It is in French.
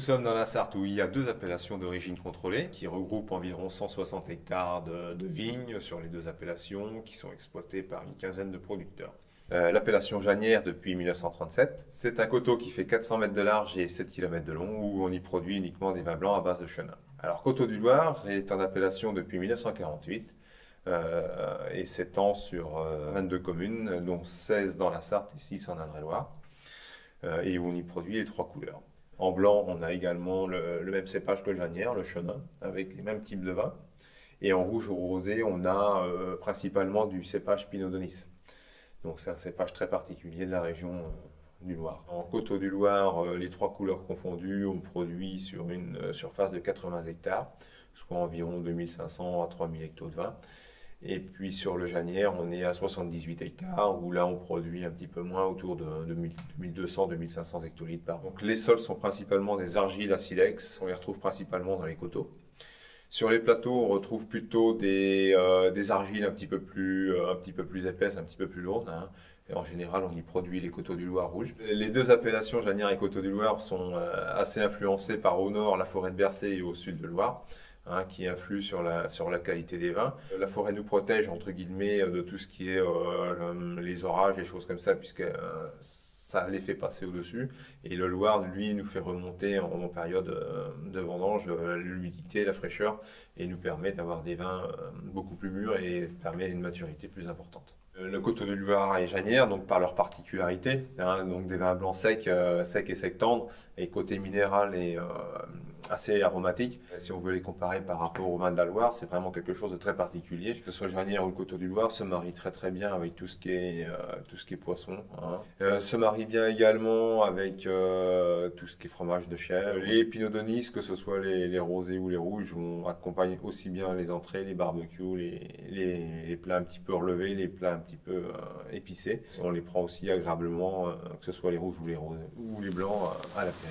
sommes dans la Sarthe où il y a deux appellations d'origine contrôlée qui regroupent environ 160 hectares de vignes sur les deux appellations qui sont exploitées par une quinzaine de producteurs. L'appellation Janière depuis 1937, c'est un coteau qui fait 400 mètres de large et 7 km de long où on y produit uniquement des vins blancs à base de chenin. Alors Coteaux du Loir est en appellation depuis 1948 et s'étend sur 22 communes, dont 16 dans la Sarthe et 6 en Indre-et-Loire, et où on y produit les trois couleurs. En blanc, on a également le même cépage que le Janière, le chenin, avec les mêmes types de vins. Et en rouge ou rosé, on a principalement du cépage Pinot Donis. Donc c'est un cépage très particulier de la région du Loir. En Coteaux du Loir, les trois couleurs confondues, on produit sur une surface de 80 hectares, soit environ 2500 à 3000 hectos de vin. Et puis sur le Janière, on est à 78 hectares, où là on produit un petit peu moins, autour de 2200-2500 hectolitres par an. Donc les sols sont principalement des argiles à silex, on les retrouve principalement dans les coteaux. Sur les plateaux, on retrouve plutôt des argiles un petit peu plus épaisses, un petit peu plus lourdes. Hein. Et en général, on y produit les Coteaux du Loir rouges. Les deux appellations, Janière et Coteaux du Loir, sont assez influencées par au nord la forêt de Bercé et au sud de Loire, hein, qui influent sur la qualité des vins. La forêt nous protège, entre guillemets, de tout ce qui est les orages et choses comme ça, puisque ça les fait passer au-dessus. Et le Loir, lui, nous fait remonter en période de vendange l'humidité, la fraîcheur, et nous permet d'avoir des vins beaucoup plus mûrs et permet une maturité plus importante. Le Coteau du Loir et Janière, donc par leur particularité, hein, donc des vins blancs secs et secs tendres, et côté minéral et assez aromatique. Si on veut les comparer par rapport aux vins de la Loire, c'est vraiment quelque chose de très particulier. Que ce soit Janière ou le Coteau du Loir se marie très bien avec tout ce qui est poisson. Hein. Se marie bien également avec tout ce qui est fromage de chèvre. Les Pinot Donis, que ce soit les rosés ou les rouges, on accompagne aussi bien les entrées, les barbecues, les plats un petit peu relevés, les plats un petit peu épicés. On les prend aussi agréablement, que ce soit les rouges ou les blancs, à l'apéritif.